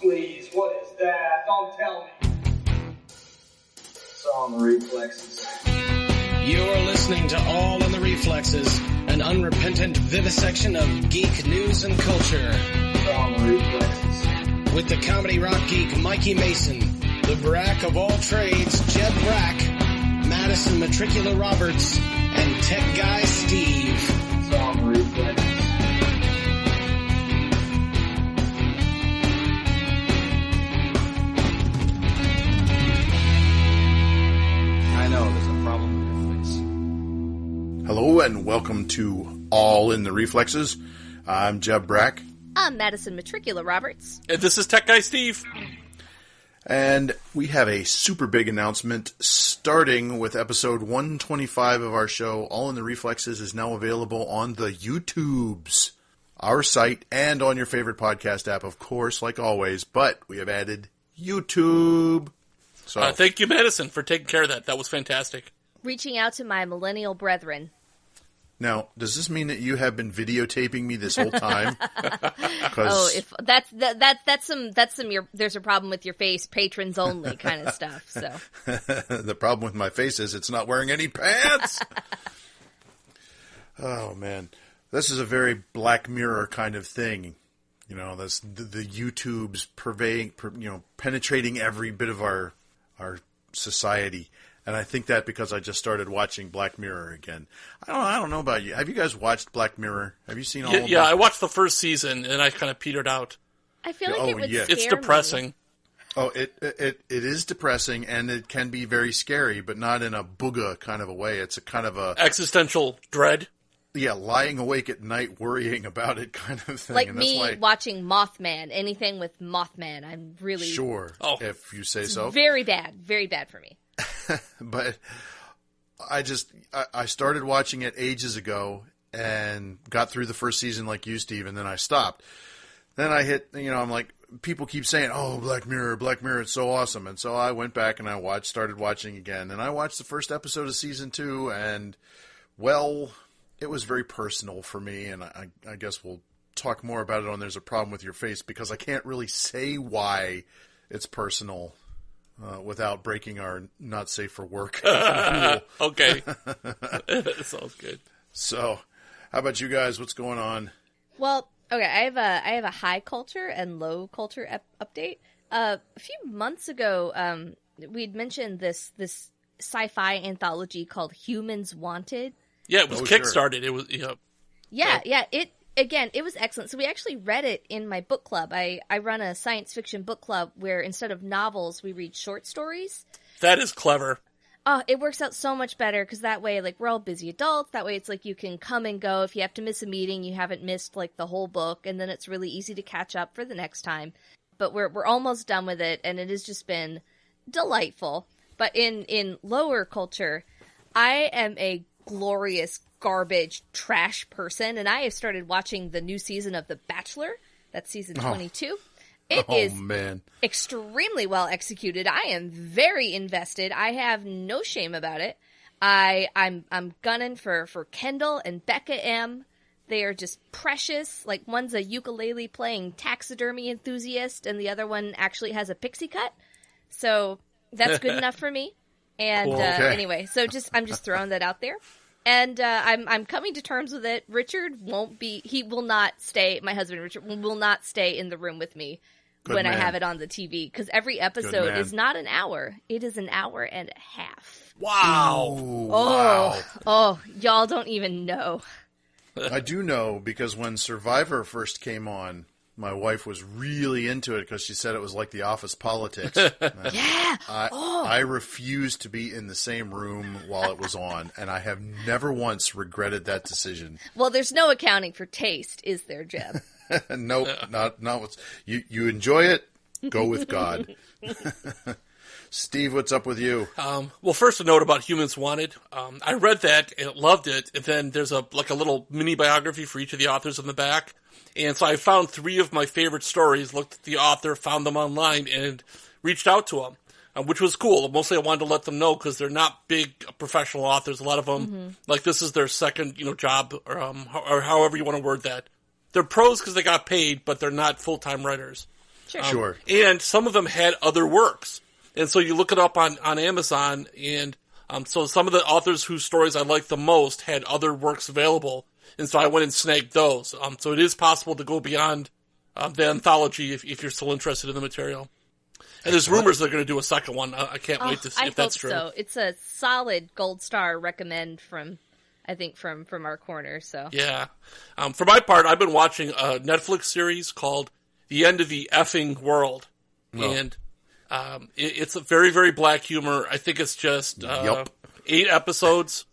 Please, what is that? Don't tell me. It's all in the Reflexes. You're listening to All in the Reflexes, an unrepentant vivisection of geek news and culture. It's all in the Reflexes. With the comedy rock geek Mikey Mason, the Brack of all trades Jeb Brack, Madison Metricula Roberts, and tech guy Steve. It's all in the Reflexes. I know, there's a problem with your face. Hello and welcome to All in the Reflexes. I'm Jeb Brack. I'm Madison Metricula Roberts. And this is Tech Guy Steve. And we have a super big announcement starting with episode 125 of our show. All in the Reflexes is now available on the YouTubes, our site, and on your favorite podcast app, of course, like always. But we have added YouTube. So thank you, Madison, for taking care of that. That was fantastic. Reaching out to my millennial brethren. Now, does this mean that you have been videotaping me this whole time? If that's some there's a problem with your face, patrons only kind of stuff. So the problem with my face is it's not wearing any pants. Oh man, this is a very Black Mirror kind of thing. You know, this the YouTube's penetrating every bit of our society. And I think that because I just started watching Black Mirror again. I don't know about you. Have you guys watched Black Mirror? Have you seen all of them? Yeah, I watched the first season, and I kind of petered out. I feel like it would scare It's depressing. me. Oh, it is depressing, and it can be very scary, but not in a booga kind of a way. It's a kind of a... existential dread. Yeah, lying awake at night worrying about it kind of thing. Like and me that's why... watching Mothman. Anything with Mothman, I'm really... Sure, if you say so. Very bad for me. But I started watching it ages ago and got through the first season like you, Steve, and then I stopped. Then I hit, I'm like, people keep saying, oh, Black Mirror, it's so awesome. And so I went back and I started watching again. And I watched the first episode of season 2 and, well, it was very personal for me. And I guess we'll talk more about it on There's a Problem with Your Face because I can't really say why it's personal. Without breaking our not safe for work rule. Okay. Sounds good. So, how about you guys? What's going on? Well, okay, I have a high culture and low culture update. A few months ago, we'd mentioned this sci-fi anthology called Humans Wanted. Yeah, it was kickstarted. Sure. It was It was excellent. So we actually read it in my book club. I run a science fiction book club where instead of novels, we read short stories. That is clever. It works out so much better because that way, like, we're all busy adults. That way it's like you can come and go. If you have to miss a meeting, you haven't missed, like, the whole book. And then it's really easy to catch up for the next time. But we're almost done with it, and it has just been delightful. But in lower culture, I am a glorious garbage trash person, and I have started watching the new season of The Bachelor. That's season 22. It is extremely well executed. I am very invested. I have no shame about it. I'm gunning for Kendall and Becca M. They are just precious. Like, one's a ukulele playing taxidermy enthusiast, and the other one actually has a pixie cut. So that's good enough for me. And cool. Okay. Anyway, so I'm just throwing that out there. And I'm coming to terms with it. Richard will not stay, my husband Richard will not stay in the room with me I have it on the TV. Because every episode is not an hour. It is an hour and a half. Wow. Oh, y'all don't even know. I do know because when Survivor first came on, my wife was really into it because she said it was like The Office politics. Yeah. I refused to be in the same room while it was on, and I have never once regretted that decision. Well, there's no accounting for taste, is there, Jeb? Nope, not what's you enjoy it. Go with God. Steve, what's up with you? Well, first a note about Humans Wanted. I read that and loved it, and then there's a little mini biography for each of the authors in the back. And so I found 3 of my favorite stories, looked at the author, found them online, and reached out to them, which was cool. Mostly I wanted to let them know because they're not big professional authors. A lot of them, like this is their second, job, or however you want to word that. They're pros because they got paid, but they're not full-time writers. Sure. And some of them had other works. And so you look it up on Amazon, and so some of the authors whose stories I liked the most had other works available. And so I went and snagged those. So it is possible to go beyond the anthology if you're still interested in the material. And there's rumors they're going to do a second one. I can't wait to see if that's true. So it's a solid gold star recommend from our corner. So yeah. For my part, I've been watching a Netflix series called The End of the Effing World. Oh. And it's a very, very black humor. I think it's just 8 episodes.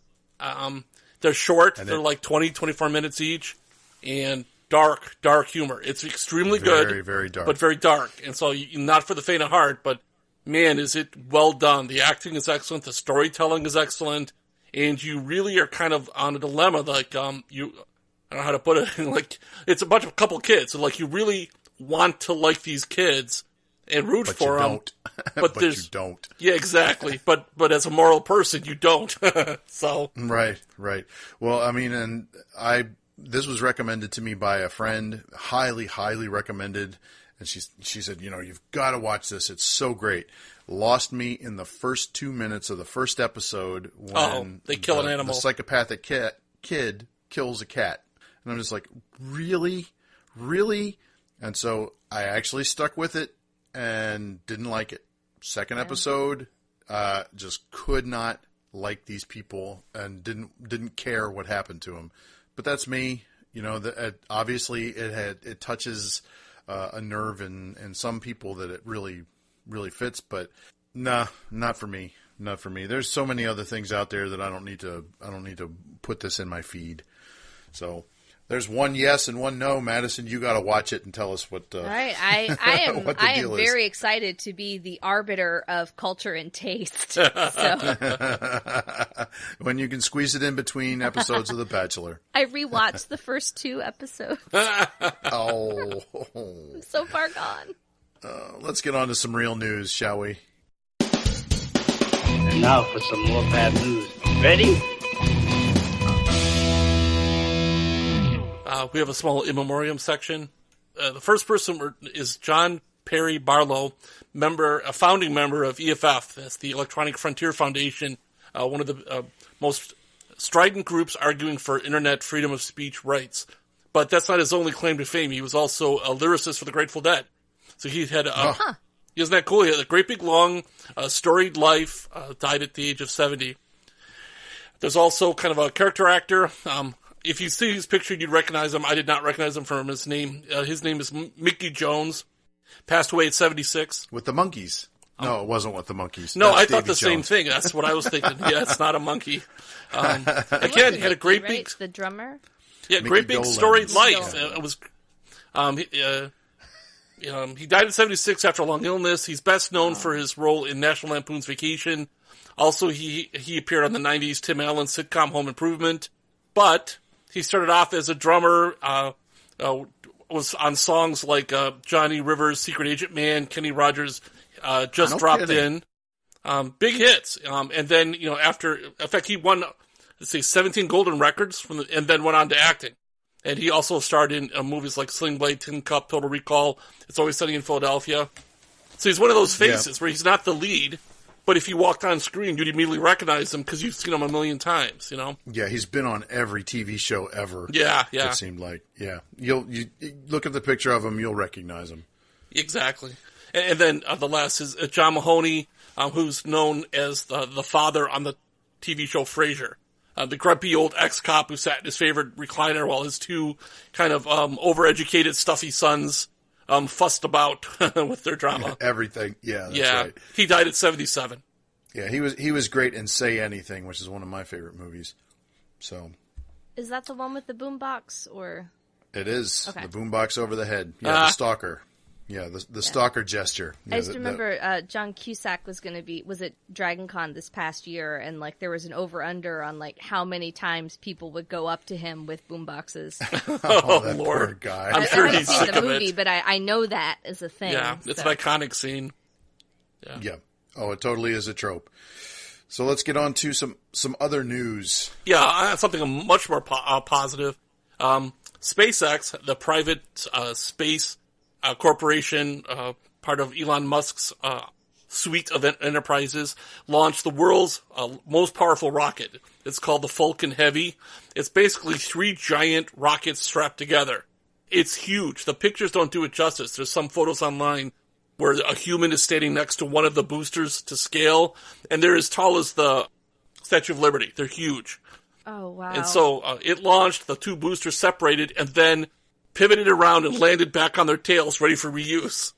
They're short. They're like 20, 24 minutes each. And dark humor. It's extremely good. Very, very dark. But very dark. And so not for the faint of heart, but man, is it well done. The acting is excellent. The storytelling is excellent. And you really are kind of on a dilemma. Like, I don't know how to put it. Like, it's a couple kids. So, like, you really want to like these kids and root for them. But you don't. Yeah, exactly. But as a moral person, you don't. So. Right. Well, I mean, and this was recommended to me by a friend, highly, highly recommended. And she said, you've got to watch this. It's so great. Lost me in the first 2 minutes of the first episode when they kill an animal. The psychopathic kid kills a cat. And I'm just like, really? Really? And so I actually stuck with it and didn't like it. Second episode, just could not like these people and didn't care what happened to them. But that's me. Obviously it touches a nerve in some people that it really, really fits. But nah, not for me. Not for me. There's so many other things out there that I don't need to put this in my feed. So there's one yes and one no. Madison, you got to watch it and tell us what. All right, I am. What the I am deal is. very excited to be the arbiter of culture and taste. So when you can squeeze it in between episodes of The Bachelor. I rewatched the first 2 episodes. Oh, I'm so far gone. Let's get on to some real news, shall we? And now for some more bad news. Ready? We have a small in memoriam section. The first person is John Perry Barlow, a founding member of EFF. That's the Electronic Frontier Foundation, one of the most strident groups arguing for internet freedom of speech rights. But that's not his only claim to fame. He was also a lyricist for the Grateful Dead. So he had isn't that cool? He had a great big long storied life, died at the age of 70. There's also kind of a character actor. If you see his picture, you'd recognize him. I did not recognize him from his name. His name is Mickey Jones. Passed away at 76. With the monkeys. No, it wasn't with the monkeys. No, That's I thought Davy the same Jones. thing. That's what I was thinking. Yeah, it's not a monkey. Again, he had a great big... The drummer? Yeah, Mickey great big Dolenz. storied life. Dolenz. It was... he died at 76 after a long illness. He's best known for his role in National Lampoon's Vacation. Also, he appeared on the 90s Tim Allen sitcom Home Improvement. But he started off as a drummer, was on songs like Johnny Rivers' Secret Agent Man, Kenny Rogers' Just Dropped In. Big hits. And then, after, in fact, he won, 17 golden records and then went on to acting. And he also starred in movies like Sling Blade, Tin Cup, Total Recall, It's Always Sunny in Philadelphia. So he's one of those faces where he's not the lead, but if he walked on screen, you'd immediately recognize him because you've seen him a million times, Yeah, he's been on every TV show ever. Yeah. It seemed like, yeah. You look at the picture of him, you'll recognize him. Exactly. And then the last is John Mahoney, who's known as the father on the TV show Frasier. The grumpy old ex-cop who sat in his favorite recliner while his 2 kind of overeducated, stuffy sons fussed about with their drama. Everything. Yeah, that's right. He died at 77. Yeah, he was great in Say Anything, which is one of my favorite movies. So, Is that the one with the boombox, or? it is. Okay. The boombox over the head. Yeah, the stalker. Yeah, the stalker gesture. Yeah, I just remember John Cusack was going to be, was at Dragon Con this past year, and there was an over-under on how many times people would go up to him with boomboxes. Oh, that Lord. poor guy. I'm sure I haven't he's seen sick the of movie, it. but I know that is a thing. Yeah, it's an iconic scene. Yeah. Oh, it totally is a trope. So let's get on to some other news. Yeah, something much more positive. SpaceX, the private space corporation, part of Elon Musk's suite of enterprises, launched the world's most powerful rocket. It's called the Falcon Heavy. It's basically 3 giant rockets strapped together. It's huge. The pictures don't do it justice. There's some photos online where a human is standing next to one of the boosters to scale, and they're as tall as the Statue of Liberty. They're huge. Oh, wow. And so it launched, the 2 boosters separated, and then pivoted around and landed back on their tails, ready for reuse.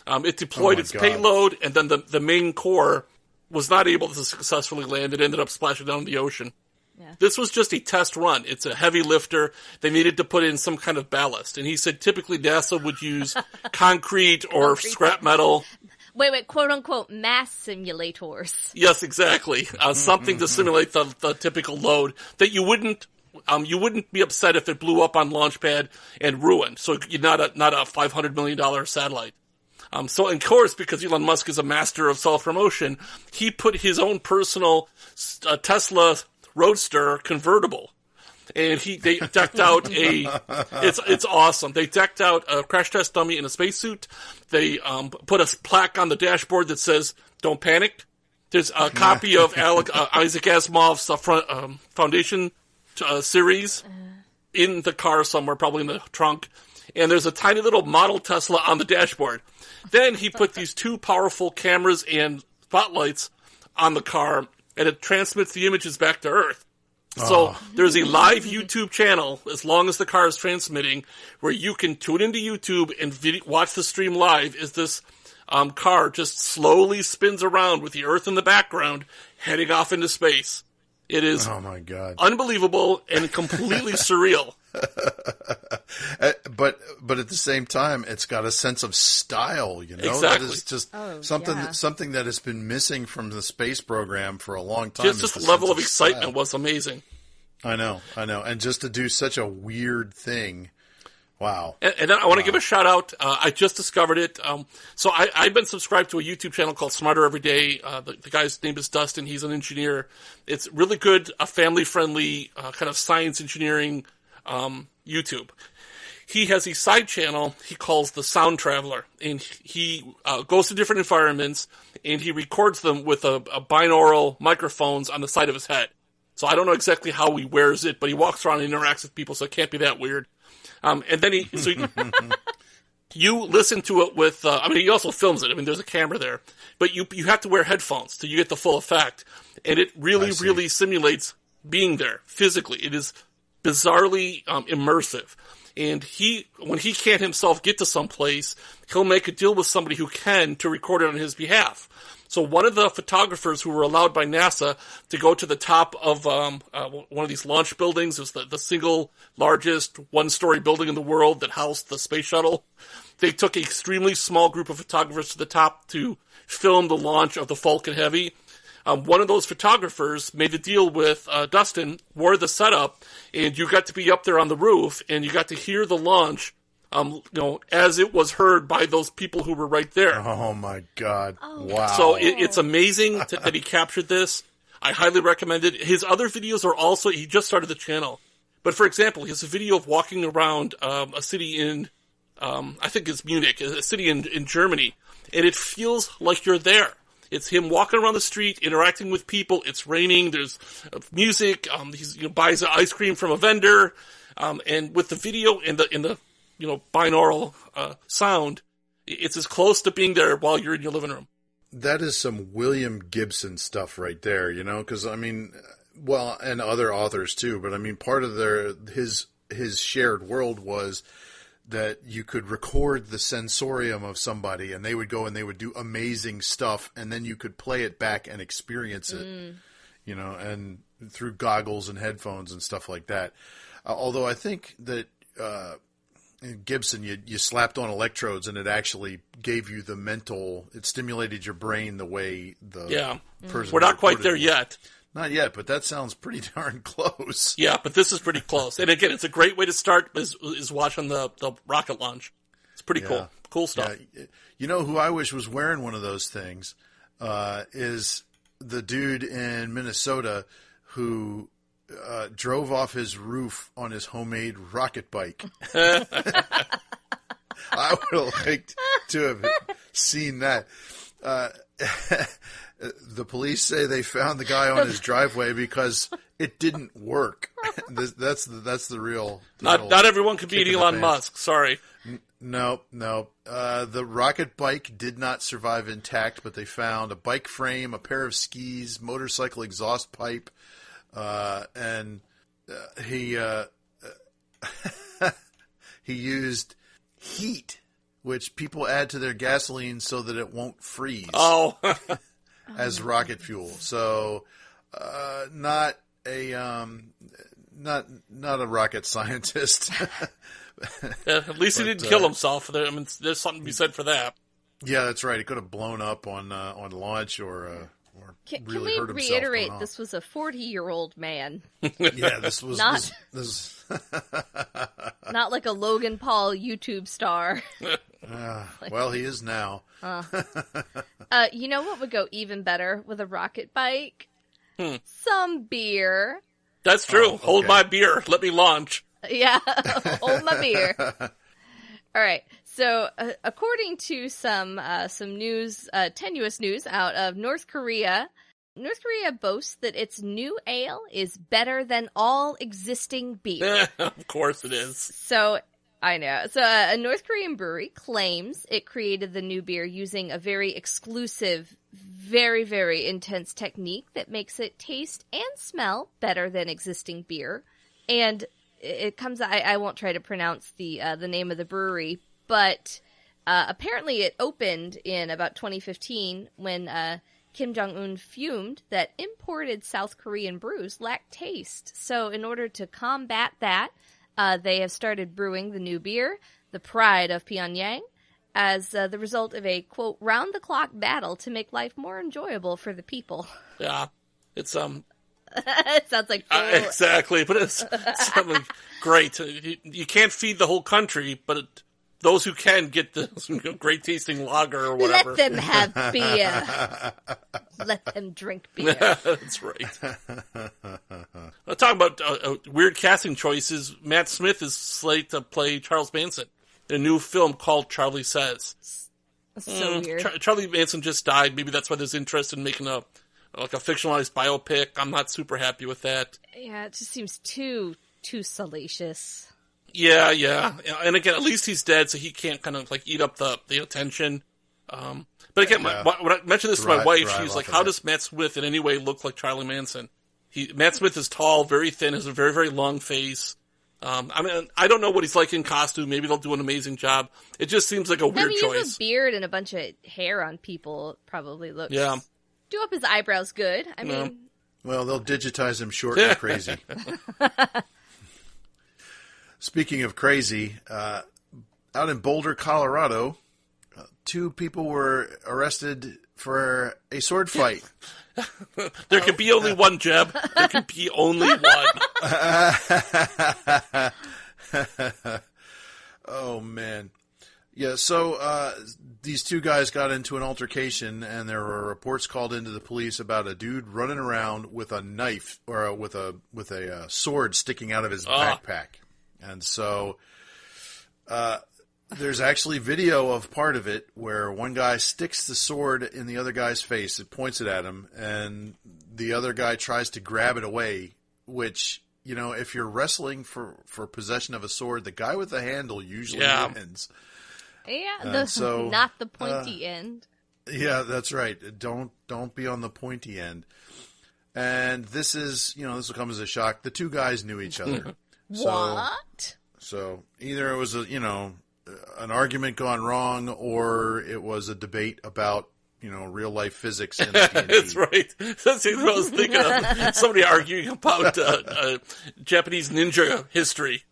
It deployed its payload, and then the main core was not able to successfully land. It ended up splashing down in the ocean. Yeah. This was just a test run. It's a heavy lifter. They needed to put in some kind of ballast. And he said typically NASA would use concrete or scrap metal. Wait, quote-unquote mass simulators. Yes, exactly. Something to simulate the typical load that you wouldn't be upset if it blew up on launch pad and ruined. So you're not a $500 million satellite. So, of course, because Elon Musk is a master of self-promotion, he put his own personal Tesla Roadster convertible. And they decked out it's awesome. They decked out a crash test dummy in a spacesuit. They put a plaque on the dashboard that says, "Don't panic." There's a copy of Isaac Asimov's Foundation series in the car somewhere, probably in the trunk. And there's a tiny little model Tesla on the dashboard. Then he put these 2 powerful cameras and spotlights on the car, and it transmits the images back to Earth. So there's a live YouTube channel, as long as the car is transmitting, where you can tune into YouTube and watch the stream live as this car just slowly spins around with the Earth in the background, heading off into space. It is unbelievable and completely surreal. But at the same time, it's got a sense of style, you know. Exactly. That is just something that has been missing from the space program for a long time. Just the level of excitement was amazing. I know, and just to do such a weird thing. Wow. And I want to give a shout out. I just discovered it. So I've been subscribed to a YouTube channel called Smarter Every Day. The guy's name is Dustin. He's an engineer. It's really good, a family friendly, kind of science engineering, YouTube. He has a side channel he calls the Sound Traveler, and he goes to different environments and he records them with a binaural microphones on the side of his head. So I don't know exactly how he wears it, but he walks around and interacts with people, so it can't be that weird. And then you listen to it with, he also films it. I mean, there's a camera there, but you have to wear headphones so you get the full effect. And it really simulates being there physically. It is bizarrely immersive. And when he can't himself get to some place, he'll make a deal with somebody who can to record it on his behalf. So one of the photographers who were allowed by NASA to go to the top of one of these launch buildings, it was the single largest one-story building in the world that housed the space shuttle. They took an extremely small group of photographers to the top to film the launch of the Falcon Heavy. One of those photographers made a deal with Dustin, wore the setup, and you got to be up there on the roof, and you got to hear the launch, as it was heard by those people who were right there. Oh my God! Wow! So it's amazing that he captured this. I highly recommend it. His other videos are also. He just started the channel, but for example, he has a video of walking around a city in, I think it's Munich, a city in Germany, and it feels like you're there. It's him walking around the street, interacting with people. It's raining. There's music. He buys ice cream from a vendor, and with the video in the binaural sound, it's as close to being there while you're in your living room. That is some William Gibson stuff right there, because and other authors too. But part of his shared world was that you could record the sensorium of somebody, and they would go and they would do amazing stuff, and then you could play it back and experience it, and through goggles and headphones and stuff like that. Although I think that Gibson, you slapped on electrodes and it actually gave you it stimulated your brain the way the person. We're not quite there yet. Not yet, but that sounds pretty darn close. Yeah, but this is pretty close. And again, it's a great way to start is watching the rocket launch. It's pretty cool. Cool stuff. Yeah. You know who I wish was wearing one of those things is the dude in Minnesota who drove off his roof on his homemade rocket bike. I would have liked to have seen that. The police say they found the guy on his driveway because it didn't work. That's the real. Not everyone can beat Elon Musk. Sorry. No. The rocket bike did not survive intact, but they found a bike frame, a pair of skis, motorcycle exhaust pipe, and he used heat, which people add to their gasoline so that it won't freeze. Oh. As rocket fuel. So, not a rocket scientist. At least he didn't kill himself. I mean, there's something to be said for that. Yeah, that's right. He could have blown up on launch or Can really we hurt himself. reiterate this was a 40-year-old man? Yeah, this was Not- this Not like a Logan Paul YouTube star. well, he is now. You know what would go even better with a rocket bike? Some beer. That's true. okay. Hold my beer. Let me launch. Yeah, hold my beer. All right. So, according to some news, tenuous news out of North Korea boasts that its new ale is better than all existing beer. Of course it is. So, I know. So, a North Korean brewery claims it created the new beer using a very exclusive, very, very intense technique that makes it taste and smell better than existing beer. And it comes, I won't try to pronounce the name of the brewery, but apparently it opened in about 2015 when Kim Jong-un fumed that imported South Korean brews lacked taste. So in order to combat that, they have started brewing the new beer, the pride of Pyongyang, as the result of a, quote, round-the-clock battle to make life more enjoyable for the people. Yeah. It's, It sounds like exactly, but it's something great. You can't feed the whole country, but those who can get the great tasting lager or whatever. Let them have beer. Let them drink beer. That's right. Talking about weird casting choices, Matt Smith is slated to play Charles Manson in a new film called Charlie Says. So weird. Charlie Manson just died. Maybe that's why there's interest in making a fictionalized biopic. I'm not super happy with that. Yeah, it just seems too salacious. Yeah. And again, at least he's dead, so he can't kind of eat up the attention. But again, when I mentioned this to my wife, she was like, how does Matt Smith in any way look like Charlie Manson? Matt Smith is tall, very thin, has a very, very long face. I mean, I don't know what he's like in costume. Maybe they'll do an amazing job. It just seems like a weird choice. You have a beard and a bunch of hair on people. It probably looks... Yeah. Do up his eyebrows good. I mean... Well, they'll digitize him short and crazy. Speaking of crazy, out in Boulder, Colorado, 2 people were arrested for a sword fight. There can be only one, Jeb. There can be only one. Oh, man. Yeah, so these 2 guys got into an altercation, and there were reports called into the police about a dude running around with a knife or with a sword sticking out of his backpack. And so there's actually video of part of it where one guy sticks the sword in the other guy's face. It points it at him, and the other guy tries to grab it away, which, if you're wrestling for possession of a sword, the guy with the handle usually wins. Yeah, not the pointy end. Yeah, that's right. Don't be on the pointy end. And this is, this will come as a shock. The 2 guys knew each other. What? So either it was an argument gone wrong, or it was a debate about real life physics. And That's right. That's what I was thinking of. Somebody arguing about Japanese ninja history.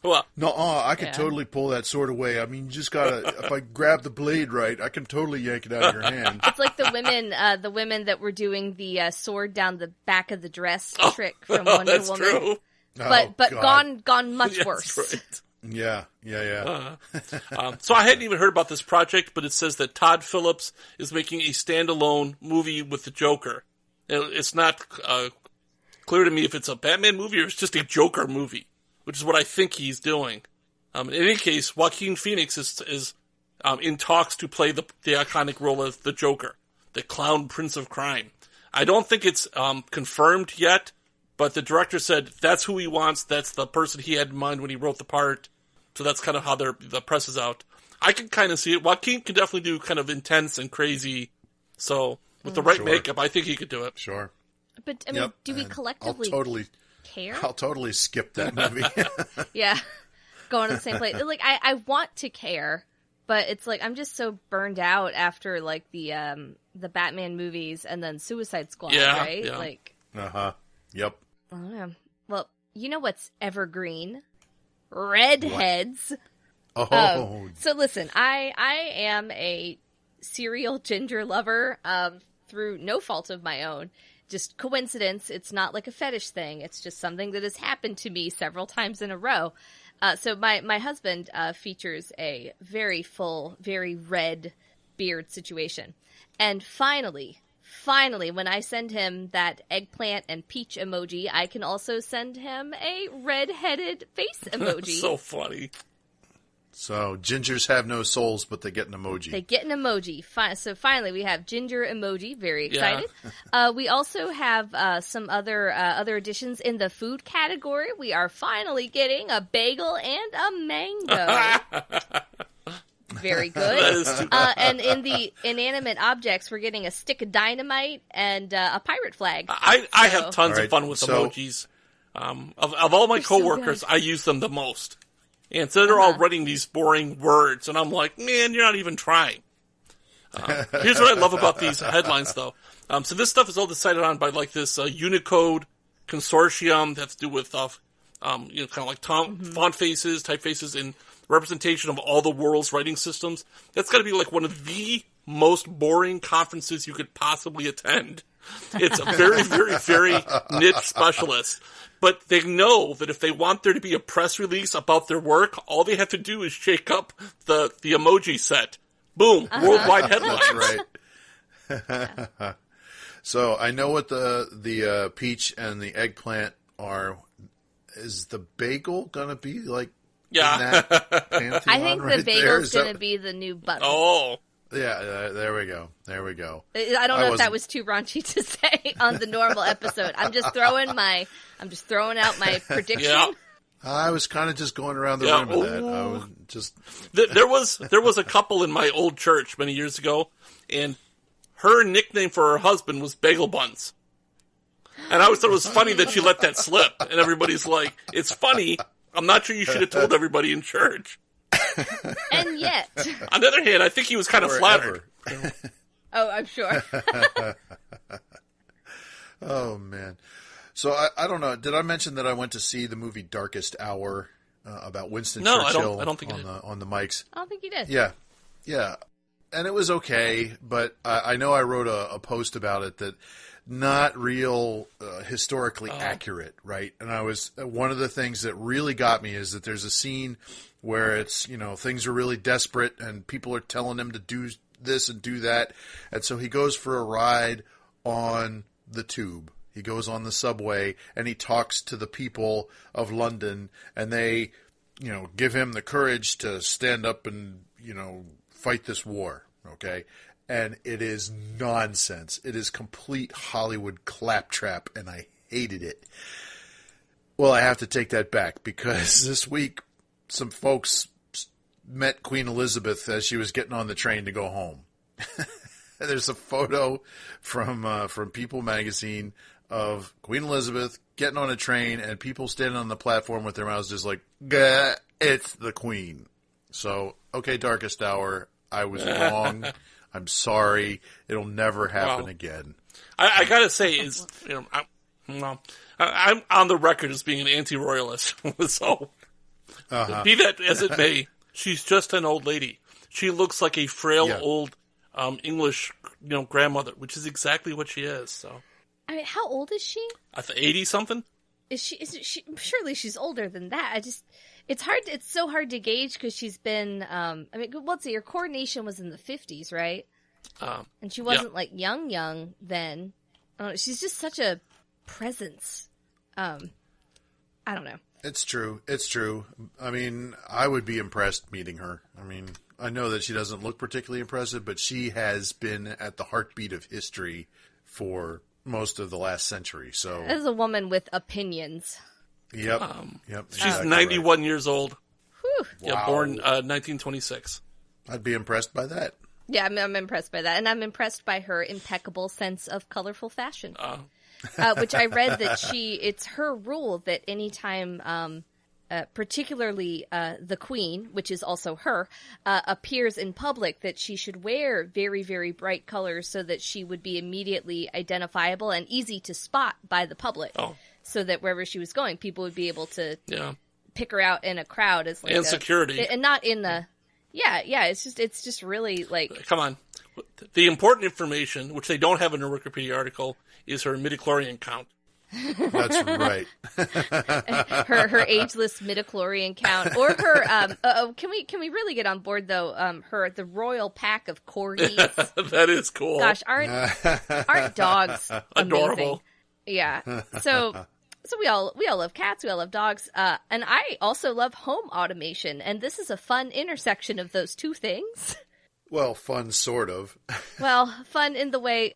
Well, no, I could totally pull that sword away. I mean, you just gotta. If I grab the blade right, I can totally yank it out of your hand. It's like the women that were doing the sword down the back of the dress trick from Wonder that's Woman. True. But gone much worse. Right. Yeah. So I hadn't even heard about this project, but it says that Todd Phillips is making a standalone movie with the Joker. It's not clear to me if it's a Batman movie or it's just a Joker movie, which is what I think he's doing. In any case, Joaquin Phoenix is in talks to play the iconic role as the Joker, the clown prince of crime. I don't think it's confirmed yet, but the director said that's who he wants. That's the person he had in mind when he wrote the part. So that's kind of how the press is out. I can kind of see it. Joaquin can definitely do kind of intense and crazy. So with the right makeup, I think he could do it. Sure. But I mean, do we collectively care? I'll totally skip that movie. Yeah, going to the same place. Like I want to care, but it's like I'm just so burned out after like the Batman movies and then Suicide Squad, right? Yeah. Like, Yep. I don't know. Well, you know what's evergreen? Redheads. Oh. So listen, I am a serial ginger lover through no fault of my own. Just coincidence. It's not like a fetish thing. It's just something that has happened to me several times in a row. So my husband features a very full, very red beard situation. And finally, when I send him that eggplant and peach emoji, I can also send him a red-headed face emoji. So funny. So gingers have no souls, but they get an emoji. They get an emoji. So finally, we have ginger emoji. Very excited. Yeah. We also have some other additions in the food category. We are finally getting a bagel and a mango. Very good. And in the inanimate objects, we're getting a stick of dynamite and a pirate flag. I have tons of fun with emojis. Of all my coworkers, I use them the most. And so they're all writing these boring words, and I'm like, man, you're not even trying. Here's what I love about these headlines, though. So this stuff is all decided on by like this Unicode consortium that's to do with kind of like font faces, typefaces, and representation of all the world's writing systems. That's got to be like one of the most boring conferences you could possibly attend. It's a very, very, very niche specialist. But they know that if they want there to be a press release about their work, all they have to do is shake up the emoji set. Boom, worldwide headlines. That's right. So I know what the peach and the eggplant are. Is the bagel going to be like in that pantheon? I think right the bagel's going to be the new butter. Oh. Yeah, there we go. I don't know if that was too raunchy to say on the normal episode. I'm just throwing out my prediction. Yeah. I was kind of just going around the room with that. I was just there was a couple in my old church many years ago, and her nickname for her husband was Bagel Buns. And I always thought it was funny that she let that slip. And everybody's like, it's funny. I'm not sure you should have told everybody in church. And yet. On the other hand, I think he was kind of flattered. Oh, I'm sure. Oh, man. So I don't know. Did I mention that I went to see the movie Darkest Hour about Winston Churchill I don't think on the mics? I don't think you did. Yeah. And it was okay, but I know I wrote a post about it that not real historically accurate, right? And I was one of the things that really got me is that there's a scene where it's, things are really desperate and people are telling him to do this and do that. And so he goes for a ride on the tube. He goes on the subway and he talks to the people of London and they, give him the courage to stand up and, fight this war. Okay. And it is nonsense. It is complete Hollywood claptrap, and I hated it. Well, I have to take that back because this week some folks met Queen Elizabeth as she was getting on the train to go home. There's a photo from People magazine of Queen Elizabeth getting on a train and people standing on the platform with their mouths just like, gah, it's the Queen. So, okay, Darkest Hour, I was wrong. I'm sorry. It'll never happen again. I gotta say, I'm on the record as being an anti-royalist. So, be that as it may, she's just an old lady. She looks like a frail old English, grandmother, which is exactly what she is. So, I mean, how old is she? 80 something. Is she? Surely she's older than that. It's so hard to gauge because she's been, let's see, her coronation was in the 50s, right? And she wasn't like young then. She's just such a presence. I don't know. It's true. It's true. I mean, I would be impressed meeting her. I mean, I know that she doesn't look particularly impressive, but she has been at the heartbeat of history for most of the last century. So, as a woman with opinions. Yep. She's exactly 91 years old. Whew. Yeah, Wow. born 1926. I'd be impressed by that. Yeah, I'm impressed by that. And I'm impressed by her impeccable sense of colorful fashion. Which I read that it's her rule that anytime, particularly the Queen, which is also her, appears in public, that she should wear very, very bright colors so that she would be immediately identifiable and easy to spot by the public. Oh. So that wherever she was going, people would be able to Yeah. pick her out in a crowd as like And security. and not in the it's just really like Come on. The important information, which they don't have in her Wikipedia article, is her midichlorian count. That's right. her ageless midichlorian count, or her can we really get on board though, the royal pack of corgis. That is cool. Gosh, aren't dogs amazing? Adorable. Yeah. So we all love cats, we all love dogs, and I also love home automation, and this is a fun intersection of those two things. Well, fun, sort of. Well, fun in the way.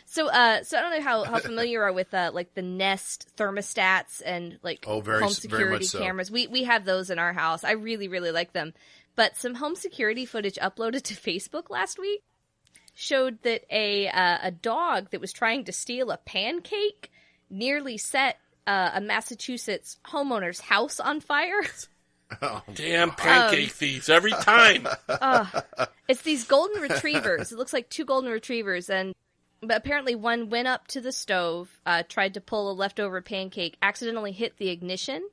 So I don't know how familiar you are with like the Nest thermostats and like home security cameras. We have those in our house. I really, really like them. But some home security footage uploaded to Facebook last week showed that a dog that was trying to steal a pancake nearly set a Massachusetts homeowner's house on fire. Damn pancake thieves every time. It's these golden retrievers. It looks like two golden retrievers, but apparently one went up to the stove, tried to pull a leftover pancake, accidentally hit the ignition,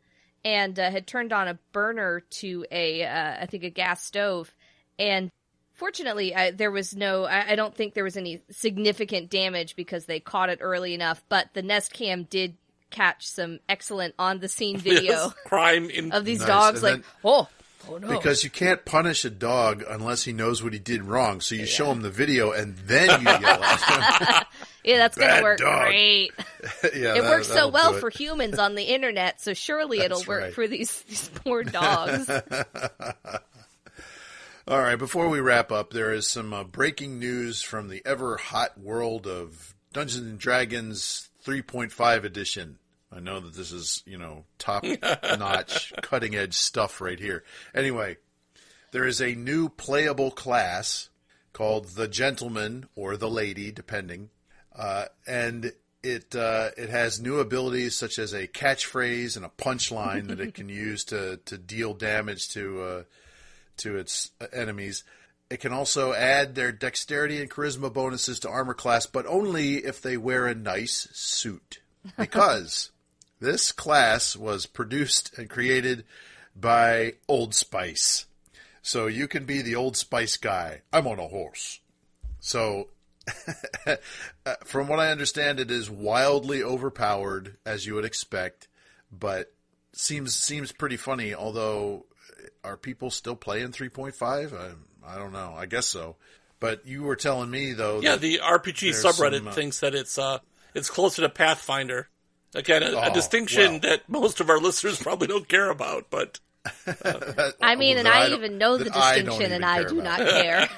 and had turned on a burner to I think a gas stove. And fortunately, there was I don't think there was any significant damage because they caught it early enough, but the Nest Cam did catch some excellent on-the-scene video Yes, crime of these Nice. dogs And like, oh no. Because you can't punish a dog unless he knows what he did wrong. So you show him the video and then you yell at him. Yeah, that's going to Bad work dog. great. Yeah, It works so that'll well do it. for humans on the internet, so surely it'll That's work right. for these poor dogs. All right, before we wrap up, there is some breaking news from the ever-hot world of Dungeons & Dragons 3.5 edition. I know that this is, top-notch, cutting-edge stuff right here. Anyway, there is a new playable class called the Gentleman or the Lady, depending, and it has new abilities such as a catchphrase and a punchline that it can use to deal damage to its enemies. It can also add their dexterity and charisma bonuses to armor class, but only if they wear a nice suit. Because this class was produced and created by Old Spice. So you can be the Old Spice guy. I'm on a horse. So from what I understand, it is wildly overpowered, as you would expect, but seems pretty funny, although are people still playing 3.5? I don't know. I guess so. But you were telling me, though... Yeah, that the RPG there's subreddit thinks that it's closer to Pathfinder. Again, a distinction that most of our listeners probably don't care about, but... I mean, and I even know the distinction, and I do not care.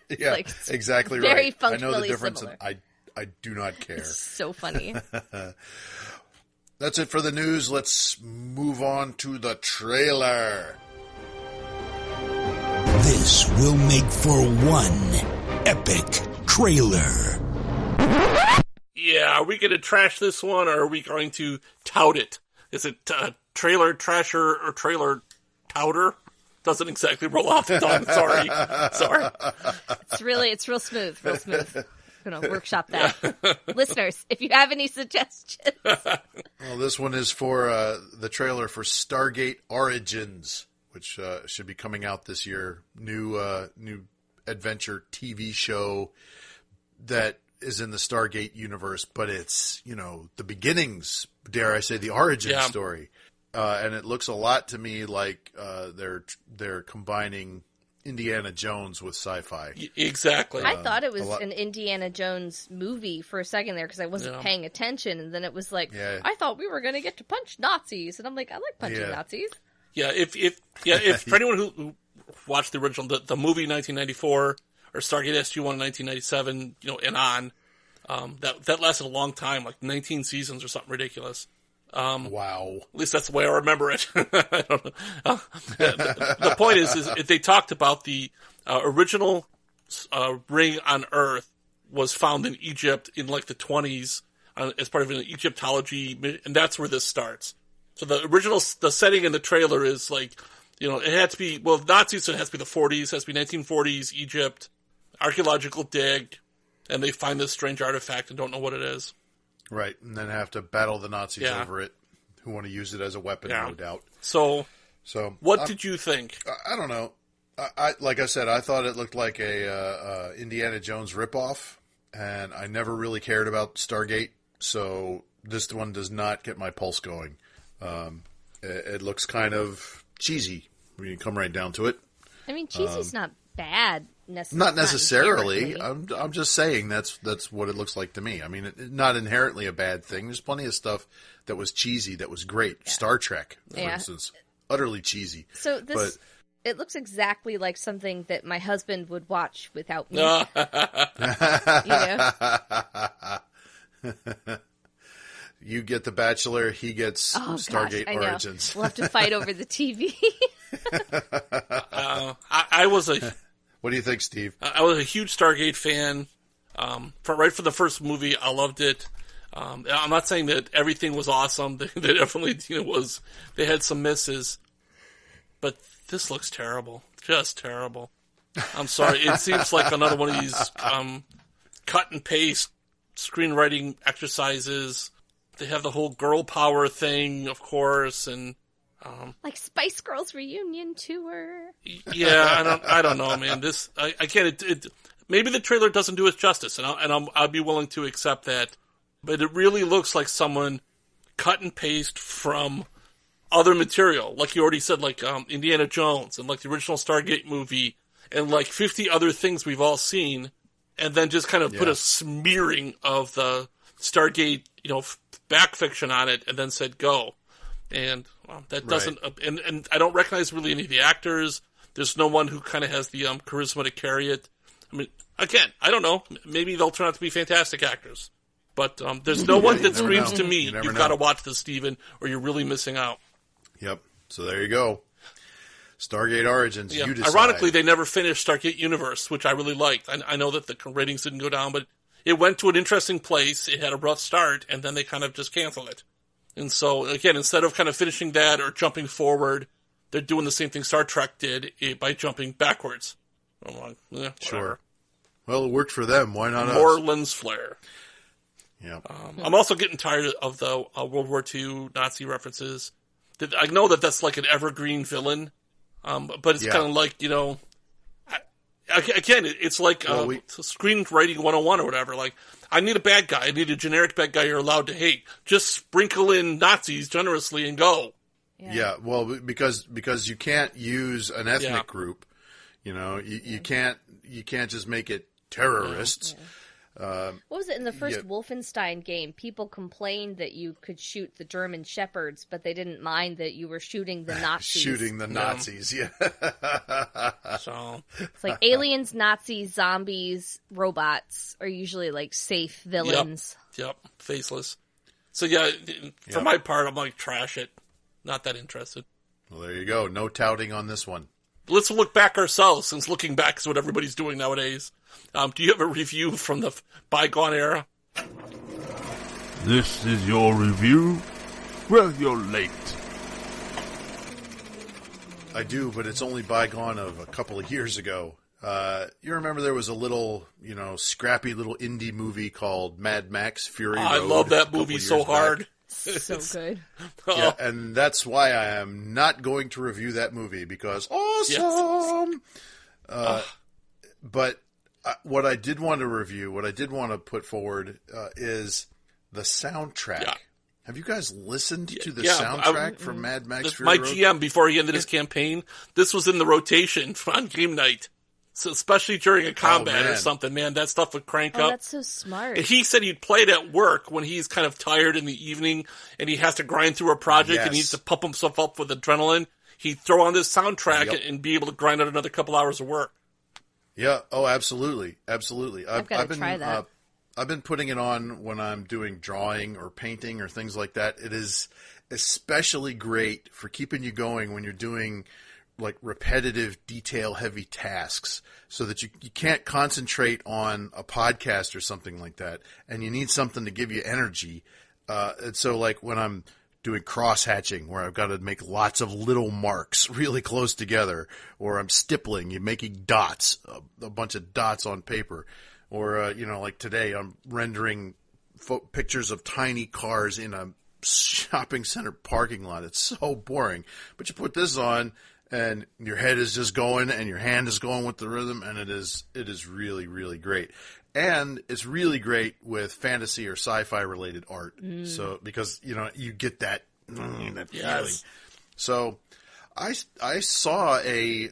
Yeah, Like, exactly right. very I know the functionally difference, similar. and I do not care. So funny. That's it for the news. Let's move on to the trailer. This will make for one epic trailer. Yeah, are we going to trash this one, or are we going to tout it? Is it trailer trasher or trailer touter? Doesn't exactly roll off the tongue. Sorry. It's real smooth. I'm going to workshop that. Listeners, if you have any suggestions. Well, this one is for the trailer for Stargate Origins, which should be coming out this year. New adventure TV show that is in the Stargate universe, but it's, the beginnings, dare I say, the origin story. And it looks a lot to me like they're combining Indiana Jones with sci-fi. Exactly. I thought it was an Indiana Jones movie for a second there because I wasn't paying attention, and then it was like, I thought we were going to get to punch Nazis, and I'm like, I like punching Nazis. Yeah, if for anyone who watched the original, the movie 1994 or Stargate SG-1 in 1997, and on, that lasted a long time, like 19 seasons or something ridiculous. Wow. At least that's the way I remember it. I don't know. The point is they talked about the original ring on Earth was found in Egypt in like the 20s as part of an Egyptology, and that's where this starts. So the setting in the trailer is like, it had to be, Nazis, so it has to be the 40s, it has to be 1940s Egypt, archaeological dig, and they find this strange artifact and don't know what it is. Right, and then have to battle the Nazis over it, who want to use it as a weapon, no doubt. So what did you think? I don't know. I like I said, I thought it looked like a Indiana Jones ripoff, and I never really cared about Stargate, so this one does not get my pulse going. It looks kind of cheesy when you come right down to it. I mean, cheesy's not bad. Not necessarily. I'm just saying that's what it looks like to me. I mean, not inherently a bad thing. There's plenty of stuff that was cheesy that was great. Yeah. Star Trek, for instance, utterly cheesy. So it looks exactly like something that my husband would watch without me. You get The Bachelor, he gets Stargate Origins. We'll have to fight over the TV. I was What do you think, Steve? I was a huge Stargate fan. Right from the first movie, I loved it. I'm not saying that everything was awesome. They definitely was. They had some misses, but this looks terrible. Just terrible. I'm sorry. It seems like another one of these cut and paste screenwriting exercises. They have the whole girl power thing, of course, and like Spice Girls reunion tour. Yeah, I don't know, man. This again, it maybe the trailer doesn't do it justice, and I'd be willing to accept that. But it really looks like someone cut and paste from other material, like you already said, like Indiana Jones and like the original Stargate movie, and like 50 other things we've all seen, and then just kind of put a smearing of the Stargate, back fiction on it, and then said go. And that doesn't, and I don't recognize really any of the actors. There's no one who kind of has the charisma to carry it. I mean, again, I don't know. Maybe they'll turn out to be fantastic actors. But there's no one that screams to me, you've got to watch this, Steven, or you're really missing out. Yep. So there you go. Stargate Origins, you decide. Ironically, they never finished Stargate Universe, which I really liked. I know that the ratings didn't go down, but it went to an interesting place. It had a rough start, and then they kind of just canceled it. And so, again, instead of kind of finishing that or jumping forward, they're doing the same thing Star Trek did by jumping backwards. I'm like, sure. Well, it worked for them. Why not More us? lens flare. Yeah. I'm also getting tired of the World War II Nazi references. I know that that's like an evergreen villain, but it's kind of like, again, it's like screenwriting 101 or whatever. Like, I need a bad guy. I need a generic bad guy you're allowed to hate. Just sprinkle in Nazis generously and go. Yeah, well, because you can't use an ethnic group. You can't just make it terrorists. What was it in the first Wolfenstein game? People complained that you could shoot the German shepherds, but they didn't mind that you were shooting the Nazis. Shooting the Nazis, So it's like aliens, Nazis, zombies, robots are usually like safe villains. Yep. Faceless. So for my part, I'm like, trash it. Not that interested. Well, there you go. No touting on this one. Let's look back ourselves, since looking back is what everybody's doing nowadays. Do you have a review from the bygone era? This is your review? Well, you're late. I do, but it's only bygone of a couple of years ago. You remember there was a little, scrappy little indie movie called Mad Max Fury Road. I love that movie so hard. Back. So good. Yeah, and that's why I am not going to review that movie, because awesome! Yes. But what I did want to review, what I did want to put forward is the soundtrack Have you guys listened to the Yeah, soundtrack from Mad Max Fury My Road? GM, before he ended his campaign, this was in the rotation on game night. So especially during a combat or something, man, that stuff would crank up. That's so smart. He said he'd play it at work when he's kind of tired in the evening and he has to grind through a project and he needs to pump himself up with adrenaline. He'd throw on this soundtrack and be able to grind out another couple hours of work. Yeah. Oh, absolutely. Absolutely. I've got to try that. I've been putting it on when I'm doing drawing or painting or things like that. It is especially great for keeping you going when you're doing like repetitive, detail-heavy tasks so that you can't concentrate on a podcast or something like that, and you need something to give you energy. And so like when I'm doing cross-hatching where I've got to make lots of little marks really close together, or I'm stippling, you're making dots, a bunch of dots on paper. Or, like today, I'm rendering pictures of tiny cars in a shopping center parking lot. It's so boring. But you put this on, and your head is just going, and your hand is going with the rhythm, and it is really, really great. And it's really great with fantasy or sci-fi related art. So because you get that feeling. So I saw a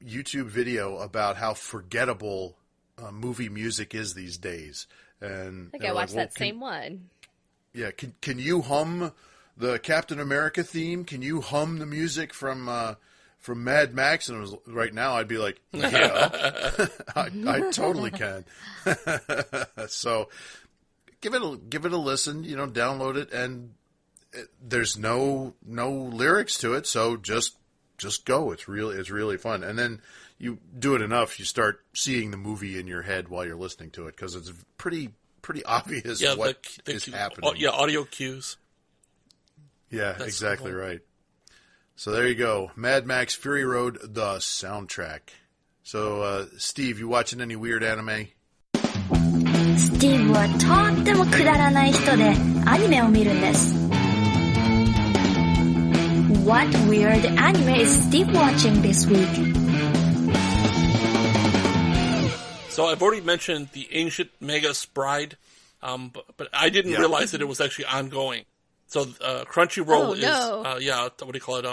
YouTube video about how forgettable movie music is these days, and I think I watched that same one. Yeah, can you hum the Captain America theme? Can you hum the music from Mad Max? And it was right now, I'd be like, yeah, I totally can. So give it a listen. Download it, and there's no lyrics to it, so just go. It's really fun, and then you do it enough, you start seeing the movie in your head while you're listening to it, because it's pretty obvious what is happening. Audio cues. Yeah, that's exactly cool. Right. So there you go. Mad Max Fury Road, the soundtrack. So, Steve, you watching any weird anime? Steve はとってもくだらない人でアニメを見るんです。What weird anime is Steve watching this week? So I've already mentioned the Ancient Magus Bride, but I didn't realize that it was actually ongoing. So Crunchyroll is, what do you call it?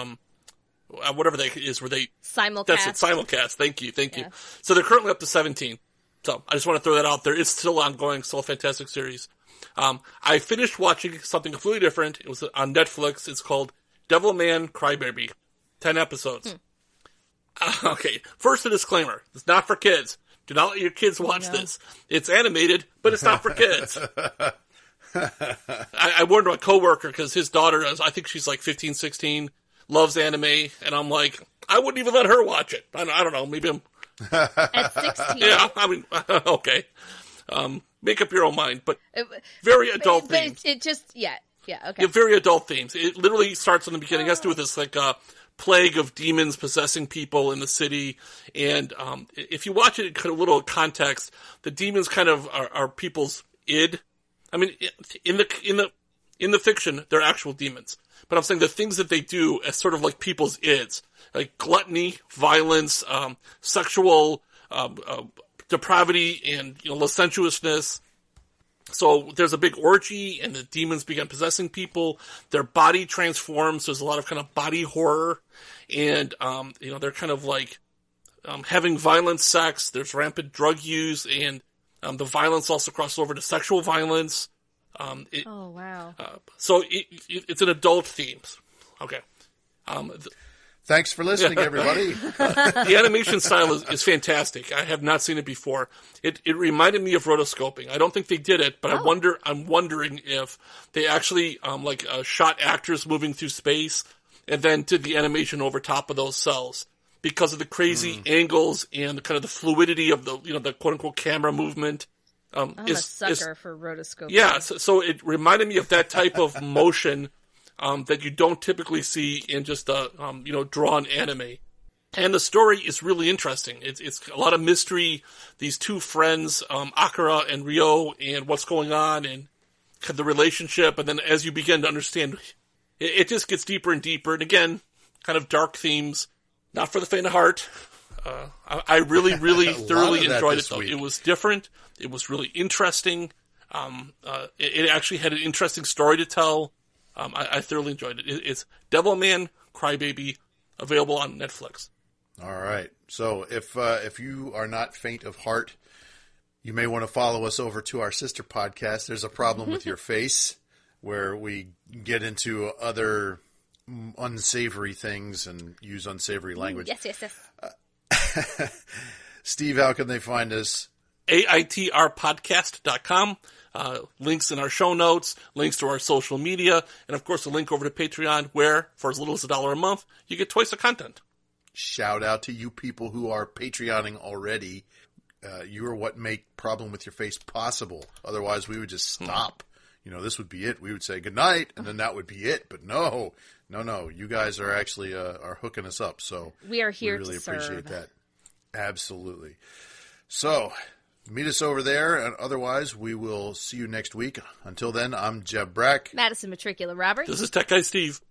Whatever they is, where they simulcast. That's it, simulcast. Thank you. So they're currently up to 17. So I just want to throw that out there. It's still ongoing, still a fantastic series. I finished watching something completely different. It was on Netflix. It's called Devilman Crybaby. 10 episodes. Okay, first a disclaimer. It's not for kids. Do not let your kids watch this. It's animated, but it's not for kids. I warned my coworker because his daughter, I think she's like 15, 16, loves anime, and I'm like, I wouldn't even let her watch it. I don't know, maybe I'm... At 16? Yeah, I mean, okay. Make up your own mind, but very adult themes. It just, okay. Yeah, very adult themes. It literally starts in the beginning. It has to do with this, like, plague of demons possessing people in the city, and if you watch it in kind of little context, the demons kind of are people's id. I mean, in the fiction, they're actual demons, but I'm saying the things that they do as sort of like people's ids, like gluttony, violence, sexual depravity, and licentiousness. So there's a big orgy, and the demons begin possessing people. Their body transforms. There's a lot of kind of body horror, and they're kind of like having violent sex. There's rampant drug use, and the violence also crosses over to sexual violence. Oh wow! So it's an adult theme. Okay. Thanks for listening, everybody. The animation style is fantastic. I have not seen it before. It reminded me of rotoscoping. I don't think they did it, but I'm wondering if they actually shot actors moving through space and then did the animation over top of those cells because of the crazy angles and the kind of the fluidity of the quote unquote camera movement. I'm a sucker for rotoscoping. Yeah, so it reminded me of that type of motion. That you don't typically see in just drawn anime. And the story is really interesting. It's a lot of mystery. These two friends, Akira and Ryo, and what's going on, and the relationship. And then as you begin to understand, it just gets deeper and deeper. And again, kind of dark themes. Not for the faint of heart. I really, really thoroughly enjoyed it, though. It was different. It was really interesting. It actually had an interesting story to tell. I thoroughly enjoyed it. It's Devilman Crybaby, available on Netflix. All right. So if you are not faint of heart, you may want to follow us over to our sister podcast, There's a Problem with Your Face, where we get into other unsavory things and use unsavory language. Yes. Steve, how can they find us? AITRpodcast.com. Links in our show notes, links to our social media, and of course a link over to Patreon where, for as little as $1 a month, you get twice the content. Shout out to you people who are Patreoning already. You are what make Problem with Your Face possible. Otherwise, we would just stop. This would be it. We would say goodnight, and then that would be it. But no. You guys are actually are hooking us up. So we are here really to serve. Appreciate that. Absolutely. So meet us over there, and otherwise we will see you next week. Until then, I'm Jeb Brack. Madison Matricula Roberts. This is Tech Guy Steve.